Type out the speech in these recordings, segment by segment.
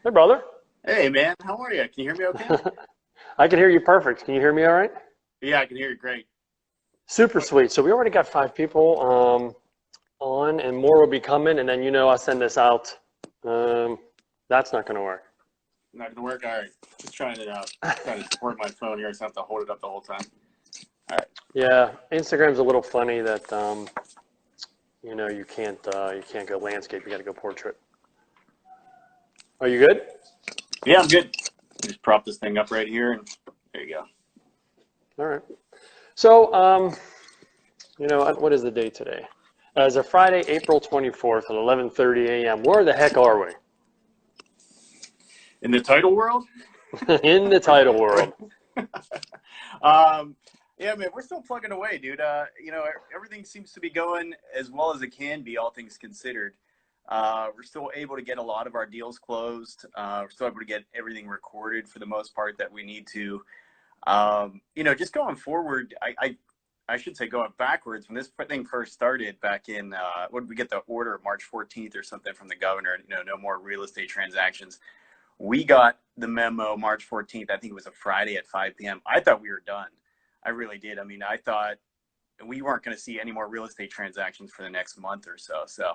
Hey, brother. Hey man, how are you? Can you hear me okay? I can hear you perfect. Can you hear me all right? Yeah, I can hear you great. Super What? sweet. So we already got 5 people on, and more will be coming. And then I send this out. Um, that's not going to work. Not gonna work? All right. Just trying it out. Trying to support my phone here, so I have to hold it up the whole time. All right. Yeah, Instagram's a little funny that you can't go landscape. You got to go portrait. Are you good? Yeah, I'm good. Just prop this thing up right here, and there you go. All right. So what is the date today? It's a Friday, April 24th at 11:30 a.m. Where the heck are we? In the title world? In the title world. Yeah, man, we're still plugging away, dude. Everything seems to be going as well as it can be, all things considered. We're still able to get a lot of our deals closed. We're still able to get everything recorded for the most part that we need to. Just going forward, I should say going backwards, when this thing first started back in, when did we get the order, March 14th or something from the governor, no more real estate transactions. We got the memo March 14th. I think it was a Friday at 5 p.m. I thought we were done. I really did. I mean, I thought we weren't going to see any more real estate transactions for the next month or so. So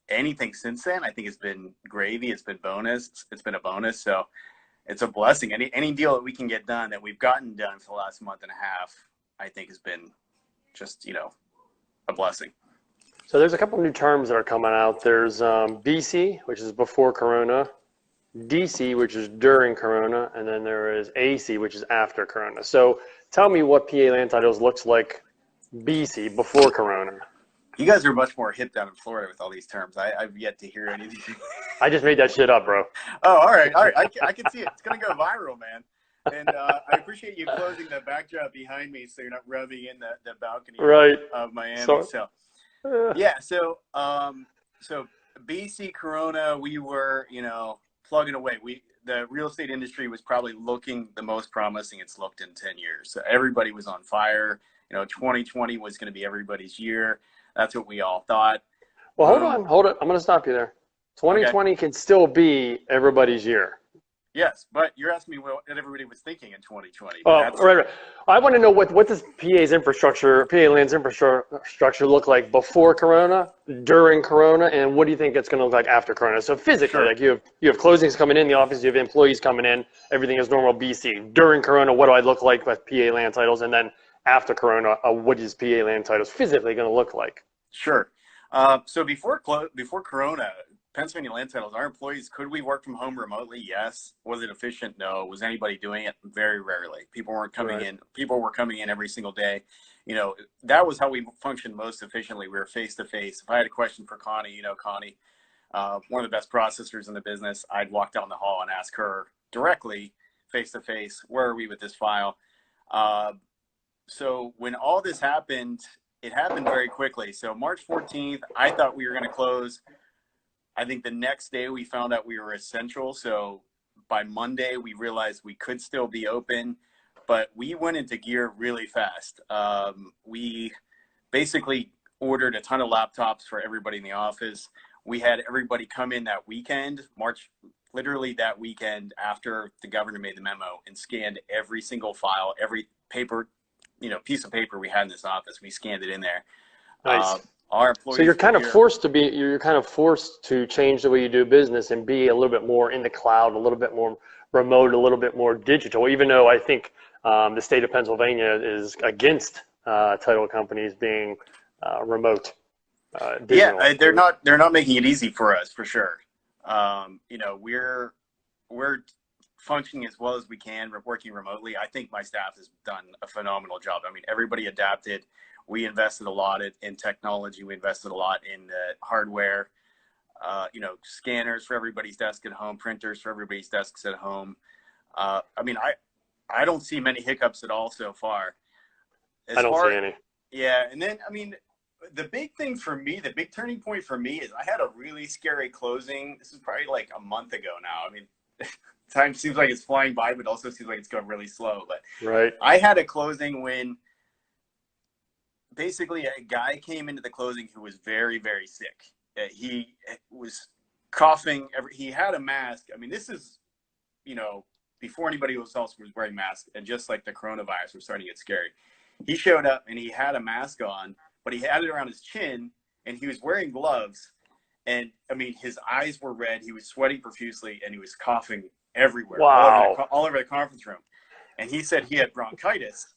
anything since then, I think it's been gravy. It's been bonus. It's been a bonus. So it's a blessing. Any deal that we can get done that we've gotten done for the last month and a half, I think has been just, a blessing. So there's a couple new terms that are coming out. There's BC, which is before Corona, DC, which is during Corona, and then there is AC, which is after Corona. So tell me what PA land titles looks like BC, before Corona. You guys are much more hip down in Florida with all these terms. I've yet to hear anything. I just made that shit up, bro. Oh, all right. I can see it. It's going to go viral, man. And I appreciate you closing the backdrop behind me so you're not rubbing in the balcony Right. of Miami. So, So, yeah. So BC Corona, we were, plugging away. The real estate industry was probably looking the most promising it's looked in 10 years. So everybody was on fire. 2020 was going to be everybody's year. That's what we all thought. well, Boom. hold it. I'm going to stop you there. Okay. 2020 can still be everybody's year. Yes, but you're asking me what everybody was thinking in 2020. But Oh, that's right. I want to know what does PA Land's infrastructure look like before Corona, during Corona, and what do you think it's going to look like after Corona? So physically, sure. like you have closings coming in the office, you have employees coming in, everything is normal BC. During Corona, what do I look like with PA Land titles, and then after Corona, what is PA Land titles physically going to look like? Sure. So before Corona, Pennsylvania land titles, our employees, could we work from home remotely? Yes. Was it efficient? No. Was anybody doing it? Very rarely. People weren't coming Right. in. People were coming in every single day. That was how we functioned most efficiently. We were face to face. If I had a question for Connie, Connie, one of the best processors in the business, I'd walk down the hall and ask her directly, face to face, where are we with this file? So when all this happened, it happened very quickly. So March 14th, I thought we were going to close. I think the next day we found out we were essential. So by Monday, we realized we could still be open, but we went into gear really fast. We basically ordered a ton of laptops for everybody in the office. We had everybody come in that weekend, literally that weekend after the governor made the memo, and scanned every single file, every paper, piece of paper we had in this office. We scanned it in there. Nice. Our So employees were here. you're kind of forced to change the way you do business and be a little bit more in the cloud, a little bit more remote, a little bit more digital. Even though I think the state of Pennsylvania is against title companies being remote, digital. Yeah, they're not making it easy for us, for sure. We're functioning as well as we can. We're working remotely. I think my staff has done a phenomenal job. I mean, everybody adapted. We invested a lot in technology. We invested a lot in hardware, scanners for everybody's desk at home, printers for everybody's desks at home. I don't see many hiccups at all so far. I don't see any. Yeah, and then, the big thing for me, the big turning point for me is I had a really scary closing. This is probably like a month ago now. Time seems like it's flying by, but also seems like it's going really slow. But Right. I had a closing when basically a guy came into the closing who was very, very sick. He was coughing. He had a mask. I mean, this is, you know, before anybody else was wearing masks, and just like the coronavirus was starting to get scary. He showed up and he had a mask on, but he had it around his chin, and he was wearing gloves. And I mean, his eyes were red. He was sweating profusely, and he was coughing everywhere, Wow. all over the conference room. And he said he had bronchitis.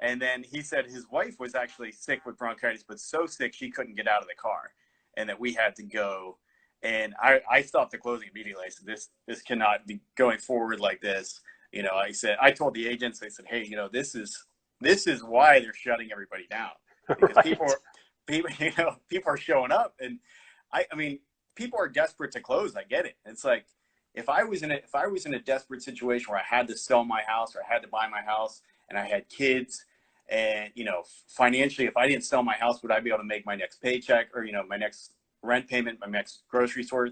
And then he said his wife was actually sick with bronchitis, but so sick she couldn't get out of the car, and that we had to go. And I stopped the closing immediately. I said, this cannot be going forward like this. You know, I told the agents, I said, hey, you know, this is why they're shutting everybody down, because Right. people are showing up. And I mean, people are desperate to close. I get it. It's like, if I was in a desperate situation where I had to sell my house or I had to buy my house and I had kids, and, you know, financially, if I didn't sell my house, would I be able to make my next paycheck, or, you know, my next rent payment, my next grocery store,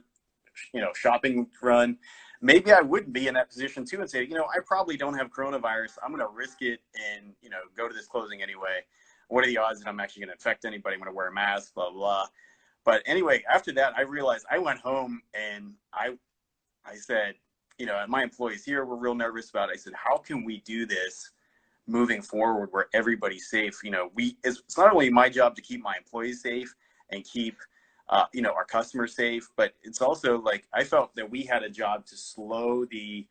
you know, shopping run? Maybe I wouldn't be in that position too, and say, you know, I probably don't have coronavirus. I'm going to risk it and, you know, go to this closing anyway. What are the odds that I'm actually going to infect anybody? I'm going to wear a mask, blah, blah. But anyway, after that, I realized, I went home and I said, you know, my employees here were real nervous about it. I said, how can we do this moving forward where everybody's safe? You know, it's not only my job to keep my employees safe and keep, you know, our customers safe, but it's also like, I felt that we had a job to slow you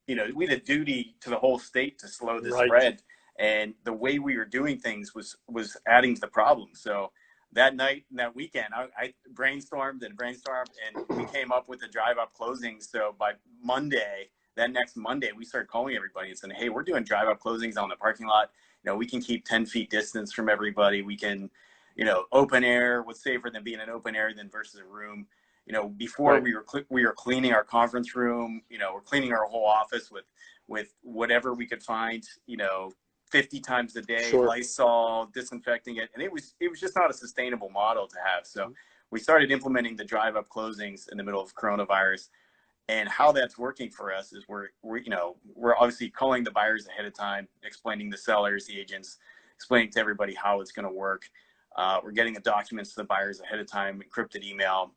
know, we had a duty to the whole state to slow the Right. spread. And the way we were doing things was adding to the problem. So that night and that weekend, I brainstormed, and we came up with the drive-up closings. So by that next Monday, we started calling everybody and saying, hey, we're doing drive-up closings on the parking lot. You know, we can keep 10 feet distance from everybody. We can, you know, open air. What's safer than being an open air than versus a room? You know, before Right. we were cleaning our conference room. You know, we're cleaning our whole office with whatever we could find. You know, 50 times a day, Sure. Lysol, disinfecting it. And it was just not a sustainable model to have. So we started implementing the drive-up closings in the middle of coronavirus. And how that's working for us is we're obviously calling the buyers ahead of time, explaining the sellers, the agents, explaining to everybody how it's going to work. We're getting the documents to the buyers ahead of time, encrypted email,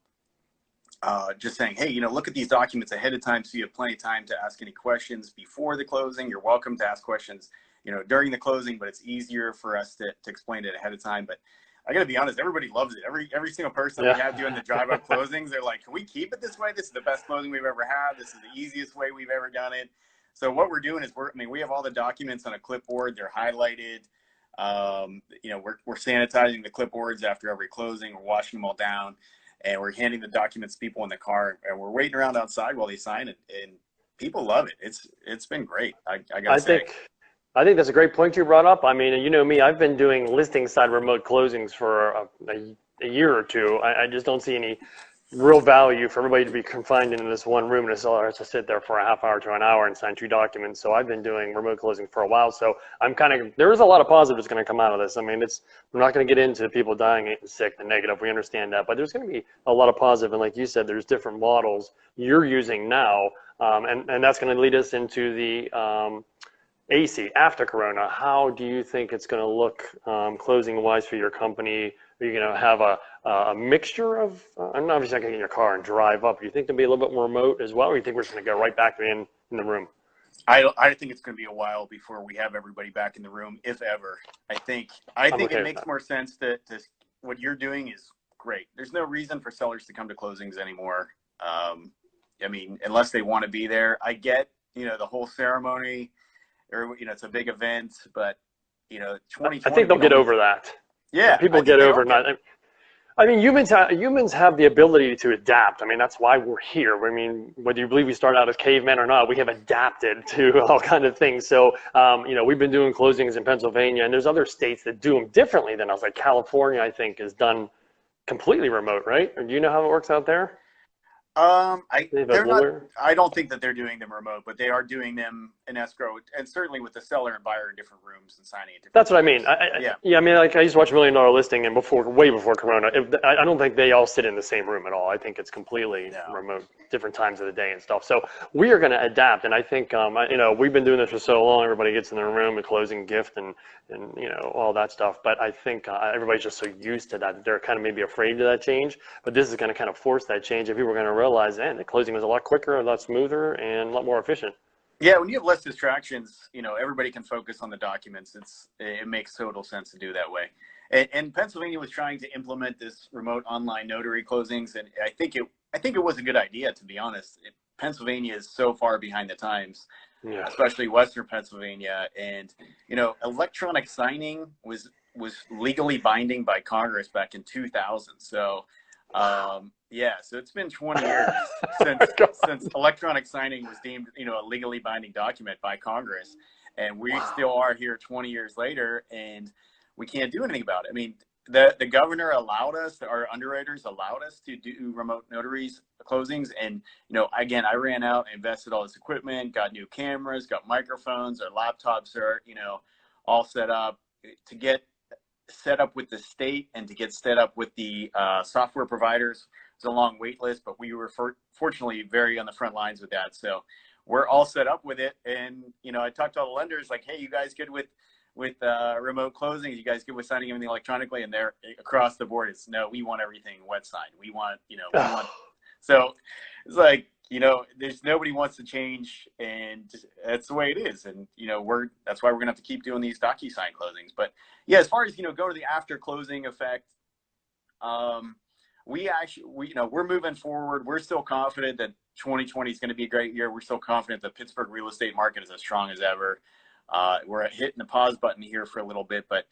just saying, hey, you know, look at these documents ahead of time so you have plenty of time to ask any questions before the closing. You're welcome to ask questions, you know, during the closing, but it's easier for us to explain it ahead of time. But I got to be honest, everybody loves it. Every single person that we have doing the drive-up closings, they're like, can we keep it this way? This is the best closing we've ever had. This is the easiest way we've ever done it. So what we're doing is we have all the documents on a clipboard. They're highlighted. You know, we're sanitizing the clipboards after every closing. We're washing them all down, and we're handing the documents to people in the car, and we're waiting around outside while they sign it. And people love it. It's been great. I got to I say. think I think that's a great point you brought up. I mean, you know me, I've been doing listing side remote closings for a year or two. I just don't see any real value for everybody to be confined into this one room, and a seller has to sit there for a half hour to an hour and sign 2 documents. So I've been doing remote closing for a while. So there is a lot of positives going to come out of this. I mean, we're not going to get into people dying and sick, the negative. We understand that, but there's going to be a lot of positive. And like you said, there's different models you're using now, and that's going to lead us into the AC after Corona. How do you think it's going to look closing wise for your company? Are you going to have a mixture of, I'm obviously not going to get in your car and drive up. Do you think there'll be a little bit more remote as well, or you think we're just going to go right back in the room? I think it's going to be a while before we have everybody back in the room, if ever. I think I'm okay it with makes that. more sense to what you're doing is great. There's no reason for sellers to come to closings anymore. I mean, unless they want to be there. I get, you know, the whole ceremony, or, you know, it's a big event, but, you know, I 2020, think they'll we get don't. over that. Yeah, People I think get they over all get not. it. I mean, humans have the ability to adapt. I mean, that's why we're here. I mean, whether you believe we started out as cavemen or not, we have adapted to all kind of things. So, you know, we've been doing closings in Pennsylvania, and there's other states that do them differently than us. Like California, I think, is done completely remote, right? Or do you know how it works out there? They have a They're not. lawyer. I don't think that they're doing them remote, but they are doing them an escrow, and certainly with the seller and buyer in different rooms and signing at different That's what I times. mean. Yeah. Yeah, I mean, like I used to watch $1 Million Listing, and way before Corona, I don't think they all sit in the same room at all. I think it's completely No. remote, different times of the day and stuff. So we are going to adapt, and I think we've been doing this for so long. Everybody gets in their room, a closing gift, and all that stuff. But I think everybody's just so used to that they're kind of maybe afraid of that change. But this is going to kind of force that change, and people are going to realize, man, the closing was a lot quicker, a lot smoother, and a lot more efficient. Yeah, when you have less distractions, everybody can focus on the documents. It makes total sense to do that way. And Pennsylvania was trying to implement this remote online notary closings, and I think it was a good idea, to be honest. Pennsylvania is so far behind the times, Yeah. especially Western Pennsylvania. And electronic signing was legally binding by Congress back in 2000. So. Yeah, so it's been 20 years since electronic signing was deemed, a legally binding document by Congress, and we still are here 20 years later, and we can't do anything about it. I mean, the governor allowed us, our underwriters allowed us to do remote notaries closings, and again, I ran out, invested all this equipment, got new cameras, got microphones, our laptops are all set up to get set up with the state and to get set up with the software providers. It's a long wait list, but we were fortunately very on the front lines with that. So we're all set up with it. And, I talked to all the lenders like, hey, you guys good with remote closings? You guys good with signing everything electronically? And they're across the board. It's no, we want everything wet signed. We want. So it's like, there's nobody wants to change, and that's the way it is. And, that's why we're going to have to keep doing these DocuSign closings. But yeah, as far as, go to the after closing effect, we're moving forward. We're still confident that 2020 is going to be a great year. We're still confident the Pittsburgh real estate market is as strong as ever. We're hitting the pause button here for a little bit, but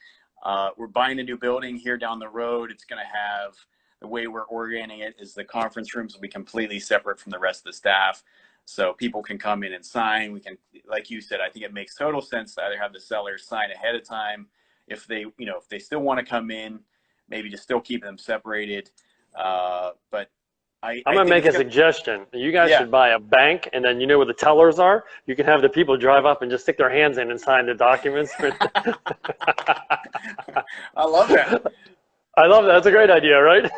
we're buying a new building here down the road. It's going to have, the way we're organizing it is the conference rooms will be completely separate from the rest of the staff. So people can come in and sign. We can, like you said, I think it makes total sense to either have the sellers sign ahead of time. If they still want to come in, maybe just still keep them separated. But I'm going to make a suggestion. You guys should buy a bank, and then where the tellers are. You can have the people drive up and just stick their hands in and sign the documents. I love that. I love that. That's a great idea, right?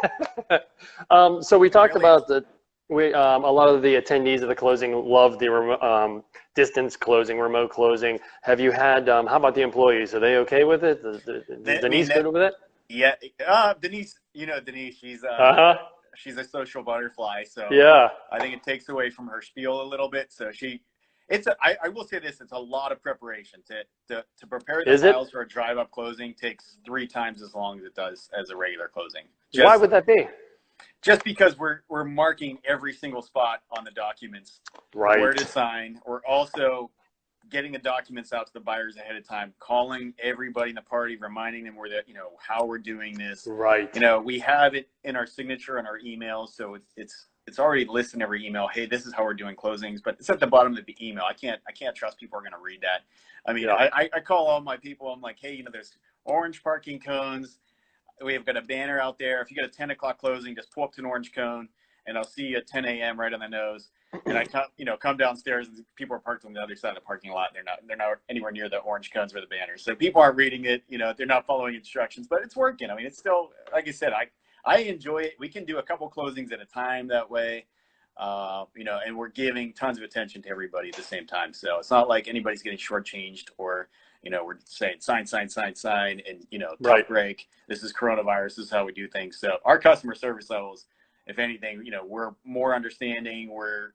So we talked about a lot of the attendees of the closing love the distance closing, remote closing. Have you had? How about the employees? Are they okay with it? Is Denise good with it? Yeah, Denise. Denise. She's a social butterfly. So yeah, I think it takes away from her spiel a little bit. So I will say this: it's a lot of preparation to prepare the files for a drive-up closing. Takes 3 times as long as it does as a regular closing. Why would that be? Just because we're marking every single spot on the documents, right, where to sign. We're also getting the documents out to the buyers ahead of time, calling everybody in the party, reminding them how we're doing this. Right. We have it in our signature on our emails, so it's already listed in every email. Hey, this is how we're doing closings, but it's at the bottom of the email. I can't trust people are going to read that. I mean, yeah. I call all my people. I'm like, hey, there's orange parking cones. We've got a banner out there. If you get a 10 o'clock closing, just pull up to an orange cone, and I'll see you at 10 a.m. right on the nose. And I come downstairs, and people are parked on the other side of the parking lot. They're not anywhere near the orange cones or the banners. So people aren't reading it. They're not following instructions, but it's working. I mean, it's still, like I said, I enjoy it. We can do a couple closings at a time that way, and we're giving tons of attention to everybody at the same time. So it's not like anybody's getting shortchanged or, we're saying sign, and, tough right. break. This is coronavirus. This is how we do things. So our customer service levels, if anything, we're more understanding. We're,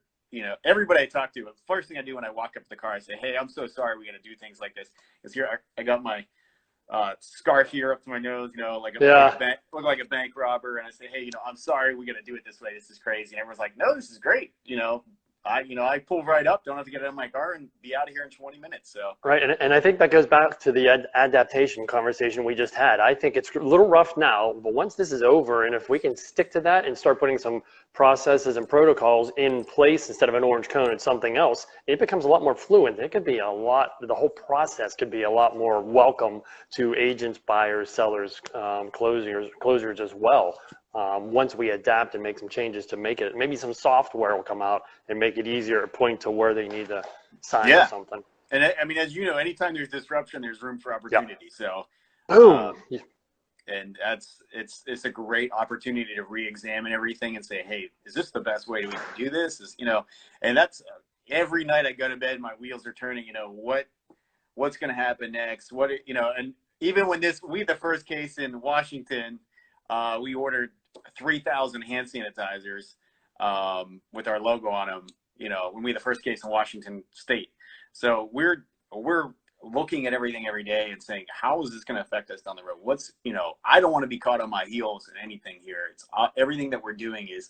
everybody I talk to, the first thing I do when I walk up to the car, I say, hey, I'm so sorry we got to do things like this. Because here I got my scarf here up to my nose, look like a bank robber. And I say, hey, I'm sorry we got to do it this way. This is crazy. And everyone's like, no, this is great. I pull right up, don't have to get out of my car and be out of here in 20 minutes. So right, and I think that goes back to the adaptation conversation we just had. I think it's a little rough now, but once this is over, and if we can stick to that and start putting some processes and protocols in place instead of an orange cone and something else, it becomes a lot more fluent. It could be the whole process could be a lot more welcome to agents, buyers, sellers, closers as well. once we adapt and make some changes to make it, maybe some software will come out and make it easier to point to where they need to sign or something. And I mean, as you know, anytime there's disruption, there's room for opportunity. Yep. So, Boom. And it's a great opportunity to re-examine everything and say, hey, is this the best way we can do this? Is, you know, and that's every night I go to bed, my wheels are turning. You know, what's going to happen next? What, you know, and even when we had the first case in Washington, we ordered 3,000 hand sanitizers with our logo on them. You know, when we had the first case in Washington State. So we're looking at everything every day and saying, how is this going to affect us down the road? What's, you know, I don't want to be caught on my heels in anything here. It's everything that we're doing is,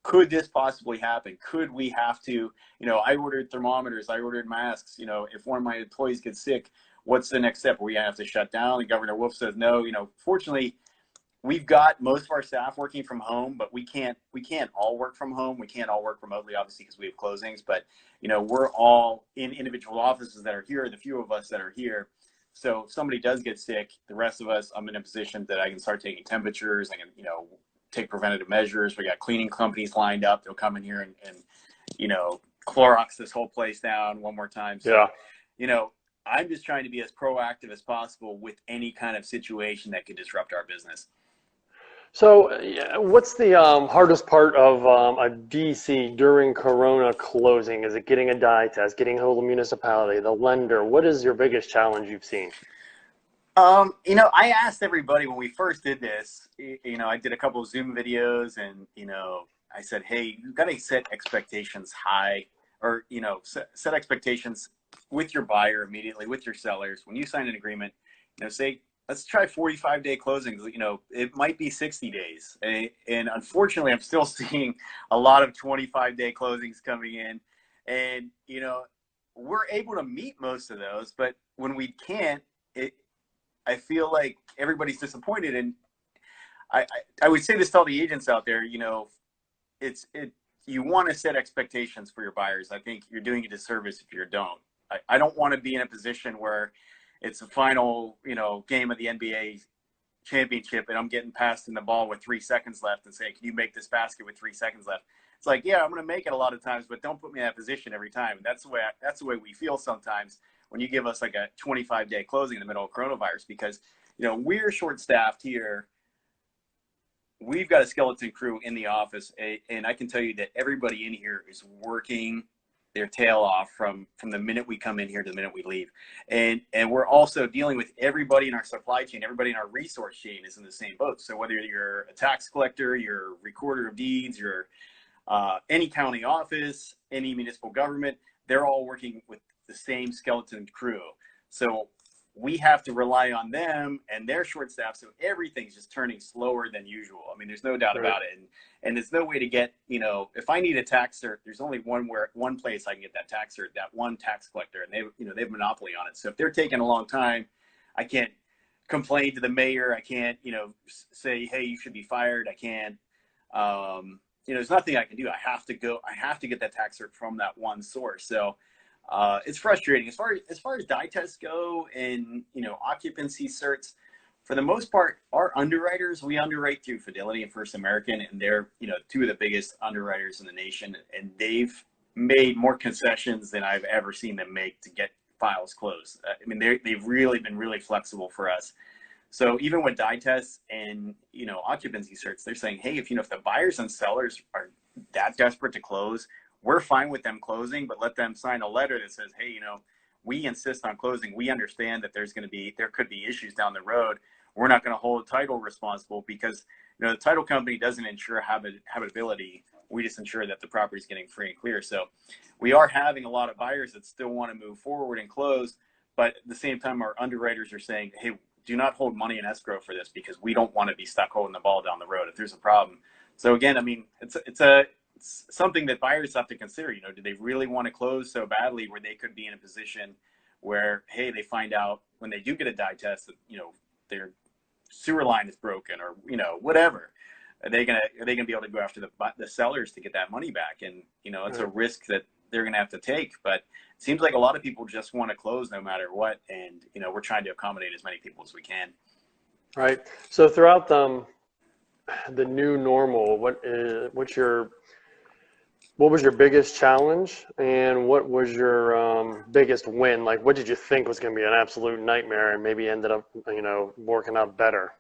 could this possibly happen? Could we have to, you know, I ordered thermometers, I ordered masks. You know, if one of my employees gets sick, what's the next step? Are we going to have to shut down? And Governor Wolf says no. You know, fortunately, we've got most of our staff working from home, but we can't all work from home. We can't all work remotely, obviously, because we have closings. But, you know, we're all in individual offices that are here, the few of us that are here. So if somebody does get sick, the rest of us, I'm in a position that I can start taking temperatures. I can, you know, take preventative measures. We got cleaning companies lined up. They'll come in here and you know, Clorox this whole place down one more time. So, you know, I'm just trying to be as proactive as possible with any kind of situation that could disrupt our business. So what's the hardest part of a DC during Corona closing? Is it getting a dye test, getting hold of the municipality, the lender? What is your biggest challenge you've seen? You know, I asked everybody when we first did this, you know, I did a couple of Zoom videos and, you know, I said, hey, you've got to set expectations high, or, you know, set expectations with your buyer immediately, with your sellers. When you sign an agreement, you know, say, let's try 45-day closings. You know, it might be 60 days. And unfortunately, I'm still seeing a lot of 25-day closings coming in. And, you know, we're able to meet most of those, but when we can't, I feel like everybody's disappointed. And I would say this to all the agents out there, you know, you want to set expectations for your buyers. I think you're doing a disservice if you don't. I don't want to be in a position where it's the final, you know, game of the NBA championship and I'm getting passed in the ball with 3 seconds left and say, can you make this basket with 3 seconds left? It's like, yeah, I'm going to make it a lot of times, but don't put me in that position every time. And that's the way we feel sometimes when you give us like a 25-day closing in the middle of coronavirus, because, you know, we're short-staffed here. We've got a skeleton crew in the office, and I can tell you that everybody in here is working their tail off from the minute we come in here to the minute we leave. And we're also dealing with everybody in our supply chain, everybody in our resource chain is in the same boat. So whether you're a tax collector, you're a recorder of deeds, you're any county office, any municipal government, they're all working with the same skeleton crew. So we have to rely on them, and they're short staffed, so everything's just turning slower than usual. I mean, there's no doubt about it. And there's no way to get, you know, if I need a tax cert, there's only one place I can get that tax cert, that one tax collector, and they have a monopoly on it. So if they're taking a long time, I can't complain to the mayor. I can't, you know, say, hey, you should be fired. I can't, you know, there's nothing I can do. I have to get that tax cert from that one source. So it's frustrating. As far as dye tests go and, you know, occupancy certs, for the most part, our underwriters, we underwrite through Fidelity and First American, and they're, you know, two of the biggest underwriters in the nation, and they've made more concessions than I've ever seen them make to get files closed. I mean, they've really been really flexible for us. So even with dye tests and, you know, occupancy certs, they're saying, hey, if the buyers and sellers are that desperate to close, we're fine with them closing, but let them sign a letter that says, hey, you know, we insist on closing. We understand that there could be issues down the road. We're not going to hold title responsible because, you know, the title company doesn't ensure habitability. We just ensure that the property is getting free and clear. So we are having a lot of buyers that still want to move forward and close, but at the same time, our underwriters are saying, hey, do not hold money in escrow for this because we don't want to be stuck holding the ball down the road if there's a problem. So again, I mean, it's something that buyers have to consider. You know, do they really want to close so badly where they could be in a position where, hey, they find out when they do get a dye test that, you know, their sewer line is broken or, you know, whatever. Are they gonna be able to go after the sellers to get that money back? And, you know, it's a risk that they're gonna have to take. But it seems like a lot of people just want to close no matter what. And, you know, we're trying to accommodate as many people as we can. Right. So throughout the new normal, what was your biggest challenge, and what was your biggest win? Like, what did you think was going to be an absolute nightmare and maybe ended up, working out better?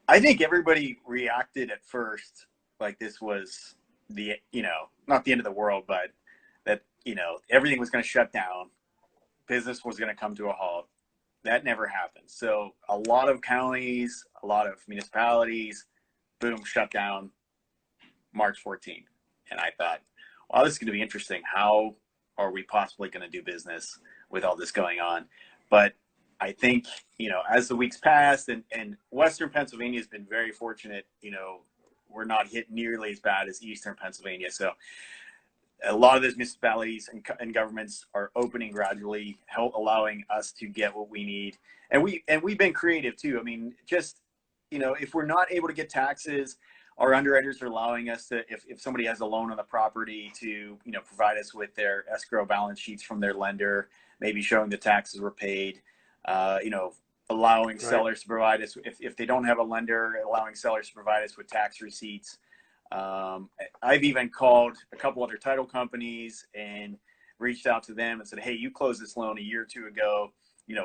I think everybody reacted at first like this was not the end of the world, but that, everything was going to shut down. Business was going to come to a halt. That never happened. So a lot of counties, a lot of municipalities, boom, shut down March 14th. And I thought, wow, this is going to be interesting. How are we possibly going to do business with all this going on? But I think, as the weeks passed, and Western Pennsylvania has been very fortunate, we're not hit nearly as bad as Eastern Pennsylvania. So a lot of those municipalities and governments are opening gradually, allowing us to get what we need. And we've been creative too. I mean, just, if we're not able to get taxes, our underwriters are allowing us to, if somebody has a loan on the property, to, provide us with their escrow balance sheets from their lender, maybe showing the taxes were paid, allowing sellers to provide us, if they don't have a lender, allowing sellers to provide us with tax receipts. I've even called a couple other title companies and reached out to them and said, hey, you closed this loan a year or two ago.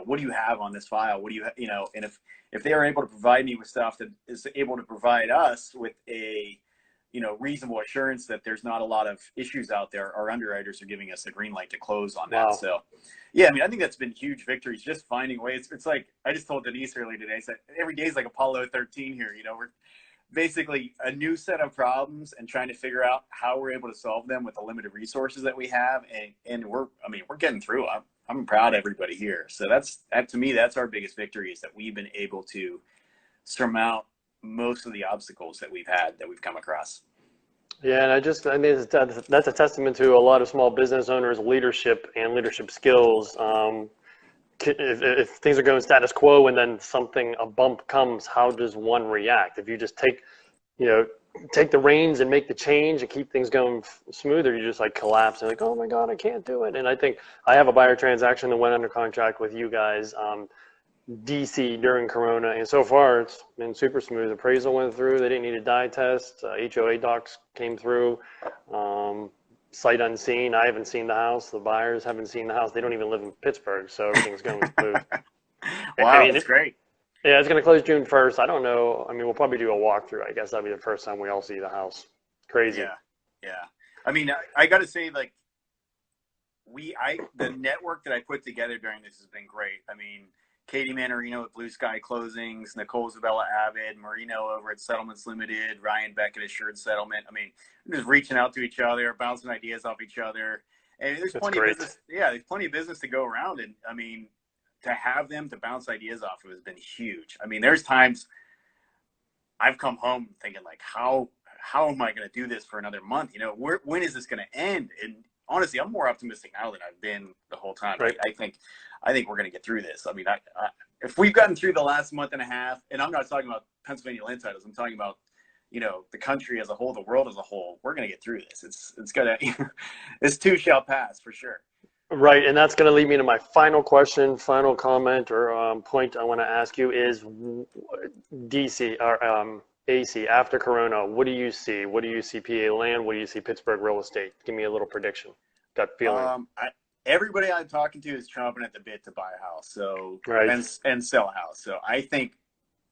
What do you have on this file? What do you, and if they are able to provide me with stuff that is able to provide us with a, reasonable assurance that there's not a lot of issues out there, our underwriters are giving us a green light to close on that. Wow. So, yeah, I mean, I think that's been huge victories, just finding ways. It's like, I just told Denise earlier today, I said, every day is like Apollo 13 here. We're basically a new set of problems and trying to figure out how we're able to solve them with the limited resources that we have. And we're getting through. I'm proud of everybody here. So to me, that's our biggest victory, is that we've been able to surmount most of the obstacles that we've come across. Yeah, and that's a testament to a lot of small business owners' leadership and leadership skills. If things are going status quo and then a bump comes, how does one react? If you just take the reins and make the change and keep things going smoother, you just like collapse and like, oh my God, I can't do it. And I think I have a buyer transaction that went under contract with you guys, DC, during Corona, and so far it's been super smooth. Appraisal went through. They didn't need a dye test. HOA docs came through. Sight unseen. I haven't seen the house. The buyers haven't seen the house. They don't even live in Pittsburgh, so everything's going smooth. Wow, that's great. Yeah, it's going to close June 1st. I don't know. I mean, we'll probably do a walkthrough. I guess that'll be the first time we all see the house. Crazy. Yeah. I mean, I got to say, like, the network that I put together during this has been great. I mean, Katie Manarino at Blue Sky Closings, Nicole Zabella Avid, Marino over at Settlements Limited, Ryan Beckett Assured Settlement. I mean, we're just reaching out to each other, bouncing ideas off each other. And there's plenty of business. Yeah, there's plenty of business to go around. And I mean, to have them to bounce ideas off of has been huge. I mean, there's times I've come home thinking, like, how am I going to do this for another month? When is this going to end? And honestly, I'm more optimistic now than I've been the whole time. Right. I think we're going to get through this. I mean, if we've gotten through the last month and a half, and I'm not talking about Pennsylvania land titles, I'm talking about, the country as a whole, the world as a whole, we're going to get through this. It's going to, this too shall pass for sure. Right, and that's going to lead me to my final question, final comment, or point I want to ask you is DC or AC after Corona. What do you see? What do you see PA land? What do you see Pittsburgh real estate? Give me a little prediction. Gut feeling. Everybody I'm talking to is chomping at the bit to buy a house, so right. and sell a house. So I think,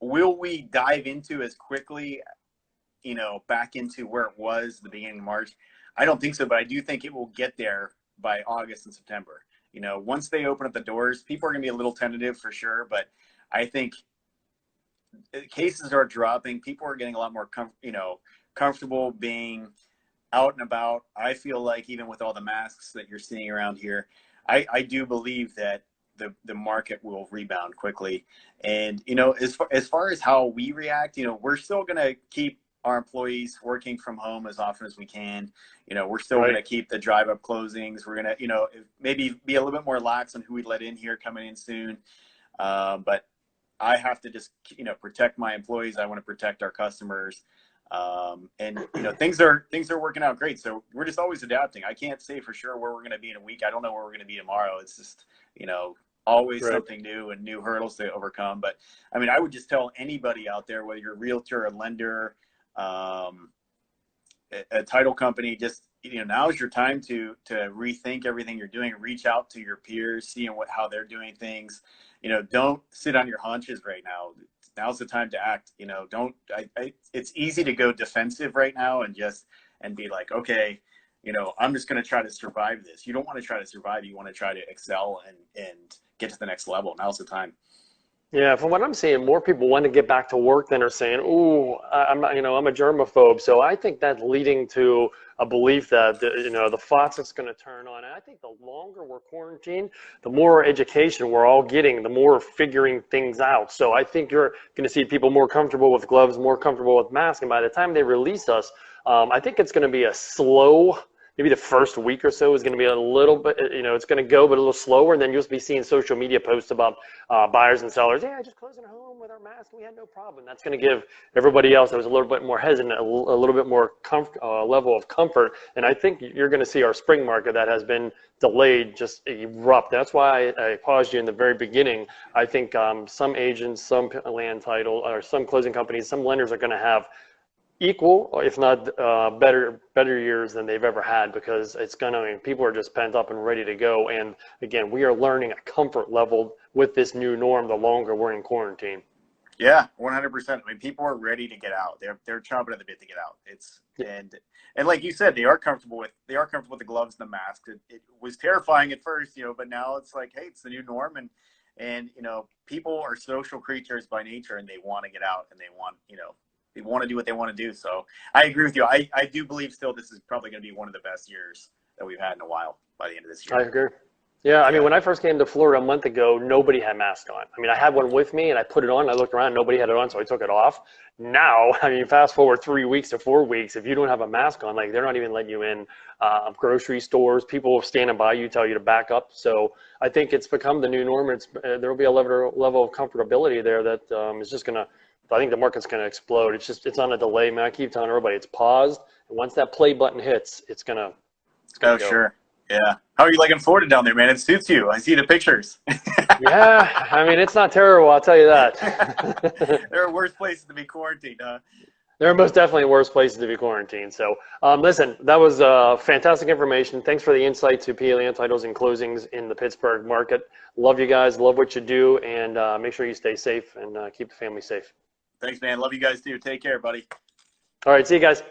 will we dive into as quickly, back into where it was the beginning of March? I don't think so, but I do think it will get there by August and September. Once they open up the doors, people are going to be a little tentative for sure, but I think cases are dropping. People are getting a lot more comfortable being out and about. I feel like even with all the masks that you're seeing around here, I do believe that the market will rebound quickly. And, as far as how we react, we're still going to keep our employees working from home as often as we can. We're still going to keep the drive up closings. We're going to, maybe be a little bit more lax on who we let in here coming in soon. But I have to just, protect my employees. I want to protect our customers. And things are working out great. So we're just always adapting. I can't say for sure where we're going to be in a week. I don't know where we're going to be tomorrow. It's just, Always Right. something new and new hurdles to overcome. But I mean, I would just tell anybody out there, whether you're a realtor, a lender, um, a title company, just, you know, now is your time to rethink everything you're doing. Reach out to your peers, seeing how they're doing things. You know, don't sit on your hunches right now. Now's the time to act. You know, don't. It's easy to go defensive right now and be like, okay, you know, I'm just going to try to survive this. You don't want to try to survive. You want to try to excel and get to the next level. Now's the time. Yeah, from what I'm seeing, more people want to get back to work than are saying, "Ooh, I'm not, I'm a germaphobe." So I think that's leading to a belief that the faucet's going to turn on. And I think the longer we're quarantined, the more education we're all getting, the more figuring things out. So I think you're going to see people more comfortable with gloves, more comfortable with masks, and by the time they release us, I think it's going to be a slow. Maybe the first week or so is going to be a little bit, it's going to go, but a little slower. And then you'll be seeing social media posts about buyers and sellers. Yeah, I just closed at home with our mask and we had no problem. That's going to give everybody else that was a little bit more hesitant a little bit more level of comfort. And I think you're going to see our spring market that has been delayed just erupt. That's why I paused you in the very beginning. I think some agents, some land title, or some closing companies, some lenders are going to have equal, if not better years than they've ever had, because people are just pent up and ready to go. And again, we are learning a comfort level with this new norm the longer we're in quarantine. Yeah, 100%. I mean, people are ready to get out. They're chomping at the bit to get out. And like you said, they are comfortable with the gloves, the mask. It was terrifying at first, but now it's like, hey, it's the new norm, and people are social creatures by nature, and they want to get out, and they want to do what they want to do. So I agree with you. I do believe still this is probably going to be one of the best years that we've had in a while by the end of this year. I agree. Yeah, I mean, when I first came to Florida a month ago, nobody had masks on. I mean, I had one with me and I put it on, I looked around, nobody had it on, so I took it off. Now, I mean, fast forward 3 weeks to 4 weeks, if you don't have a mask on, like they're not even letting you in grocery stores. People standing by you tell you to back up. So I think it's become the new norm. There'll be a level of comfortability there that is just going to, I think the market's going to explode. It's on a delay, man. I keep telling everybody it's paused. And once that play button hits, it's going to go. Sure. Yeah. How are you liking Florida down there, man? It suits you. I see the pictures. Yeah, I mean, it's not terrible, I'll tell you that. There are worse places to be quarantined, huh? There are most definitely worse places to be quarantined. So, listen, that was fantastic information. Thanks for the insight to PA land titles and closings in the Pittsburgh market. Love you guys. Love what you do. And make sure you stay safe and keep the family safe. Thanks, man. Love you guys, too. Take care, buddy. All right. See you guys.